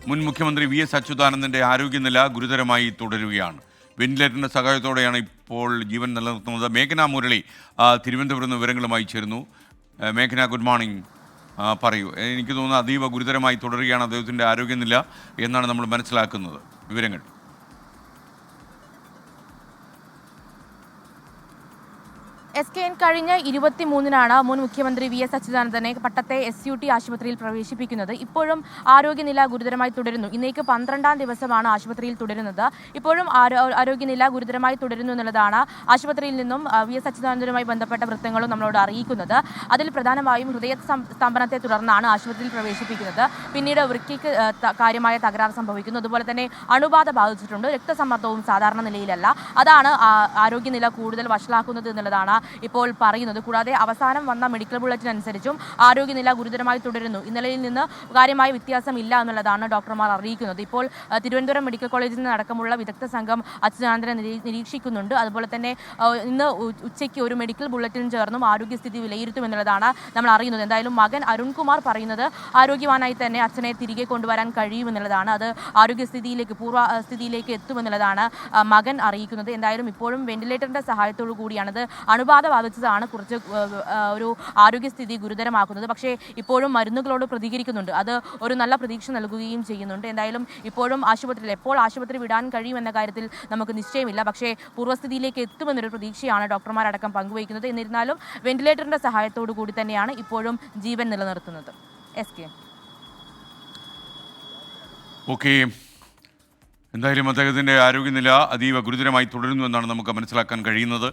മുൻ മുഖ്യമന്ത്രി വി.എസ്. അച്യുതാനന്ദൻ്റെ ആരോഗ്യനില ഗുരുതരമായി തുടരുകയാണ്. വെന്റിലേറ്ററിൻ്റെ സഹായത്തോടെയാണ് ഇപ്പോൾ ജീവൻ നിലനിർത്തുന്നത്. മേഘന മുരളി തിരുവനന്തപുരത്ത് നിന്ന് വിവരങ്ങളുമായി ചേരുന്നു. മേഘന, ഗുഡ് മോർണിംഗ്. പറയൂ. എനിക്ക് തോന്നുന്നു അതീവ ഗുരുതരമായി തുടരുകയാണ് അദ്ദേഹത്തിൻ്റെ ആരോഗ്യനില എന്നാണ് നമ്മൾ മനസ്സിലാക്കുന്നത്. വിവരങ്ങൾ. SKN കഴിഞ്ഞ 23-നാണ് മുൻ മുഖ്യമന്ത്രി വി.എസ്. അച്യുതാനന്ദനെ പട്ടത്തെ SUT ആശുപത്രിയിൽ പ്രവേശിപ്പിക്കുന്നത്. ഇപ്പോഴും ആരോഗ്യനില ഗുരുതരമായി തുടരുന്നു. ഇന്നേക്ക് 12-ാം ദിവസമാണ് ആശുപത്രിയിൽ തുടരുന്നത്. ഇപ്പോഴും ആരോഗ്യനില ഗുരുതരമായി തുടരുന്നു എന്നുള്ളതാണ് ആശുപത്രിയിൽ നിന്നും വി.എസ്. അച്യുതാനന്ദനുമായി ബന്ധപ്പെട്ട വൃത്തങ്ങളും നമ്മളോട് അറിയിക്കുന്നത്. അതിൽ പ്രധാനമായും ഹൃദയ സ്തംഭനത്തെ തുടർന്നാണ് ആശുപത്രിയിൽ പ്രവേശിപ്പിക്കുന്നത്. പിന്നീട് വൃക്കയ്ക്ക് കാര്യമായ തകരാർ സംഭവിക്കുന്നു. അതുപോലെ തന്നെ അണുബാധ ബാധിച്ചിട്ടുണ്ട്. രക്തസമ്മർദ്ദവും സാധാരണ നിലയിലല്ല. അതാണ് ആരോഗ്യനില കൂടുതൽ വഷളാക്കുന്നത് എന്നുള്ളതാണ് ഇപ്പോൾ പറയുന്നത്. കൂടാതെ അവസാനം വന്ന മെഡിക്കൽ ബുള്ളറ്റിൻ അനുസരിച്ചും ആരോഗ്യനില ഗുരുതരമായി തുടരുന്നു. ഇന്നലെയിൽ നിന്ന് കാര്യമായ വ്യത്യാസമില്ല എന്നുള്ളതാണ് ഡോക്ടർമാർ അറിയിക്കുന്നത്. ഇപ്പോൾ തിരുവനന്തപുരം മെഡിക്കൽ കോളേജിൽ നിന്ന് അടക്കമുള്ള വിദഗ്ധ സംഘം അച്യുതാനന്ദനെ നിരീക്ഷിക്കുന്നുണ്ട്. അതുപോലെ തന്നെ ഇന്ന് ഉച്ചയ്ക്ക് ഒരു മെഡിക്കൽ ബുള്ളറ്റിൻ ചേർന്നും ആരോഗ്യസ്ഥിതി വിലയിരുത്തുമെന്നുള്ളതാണ് നമ്മൾ അറിയുന്നത്. എന്തായാലും മകൻ അരുൺകുമാർ പറയുന്നത് ആരോഗ്യവാനായി തന്നെ അച്ഛനെ തിരികെ കൊണ്ടുവരാൻ കഴിയുമെന്നുള്ളതാണ്. അത് ആരോഗ്യസ്ഥിതിയിലേക്ക് പൂർവ്വസ്ഥിതിയിലേക്ക് എത്തുമെന്നുള്ളതാണ് മകൻ അറിയിക്കുന്നത്. എന്തായാലും ഇപ്പോഴും വെന്റിലേറ്ററിൻ്റെ സഹായത്തോടു കൂടിയാണത്. അണുബാധ ബാധിച്ചതാണ് കുറച്ച് ഒരു ആരോഗ്യസ്ഥിതി ഗുരുതരമാക്കുന്നത്. പക്ഷേ ഇപ്പോഴും മരുന്നുകളോട് പ്രതികരിക്കുന്നുണ്ട്. അത് ഒരു നല്ല പ്രതീക്ഷ നൽകുകയും ചെയ്യുന്നുണ്ട്. എന്തായാലും ഇപ്പോഴും ആശുപത്രിയിൽ എപ്പോൾ ആശുപത്രി വിടാൻ കഴിയുമെന്ന കാര്യത്തിൽ നമുക്ക് നിശ്ചയമില്ല. പക്ഷേ പൂർവ്വസ്ഥിതിയിലേക്ക് എത്തുമെന്നൊരു പ്രതീക്ഷയാണ് ഡോക്ടർമാരടക്കം പങ്കുവയ്ക്കുന്നത്. എന്നിരുന്നാലും വെന്റിലേറ്ററിൻ്റെ സഹായത്തോടു കൂടി തന്നെയാണ് ഇപ്പോഴും ജീവൻ നിലനിർത്തുന്നത്. SK. ഓക്കെ. എന്തായാലും അദ്ദേഹത്തിൻ്റെ ആരോഗ്യനില അതീവ ഗുരുതരമായി തുടരുന്നു എന്നാണ് നമുക്ക് മനസ്സിലാക്കാൻ കഴിയുന്നത്.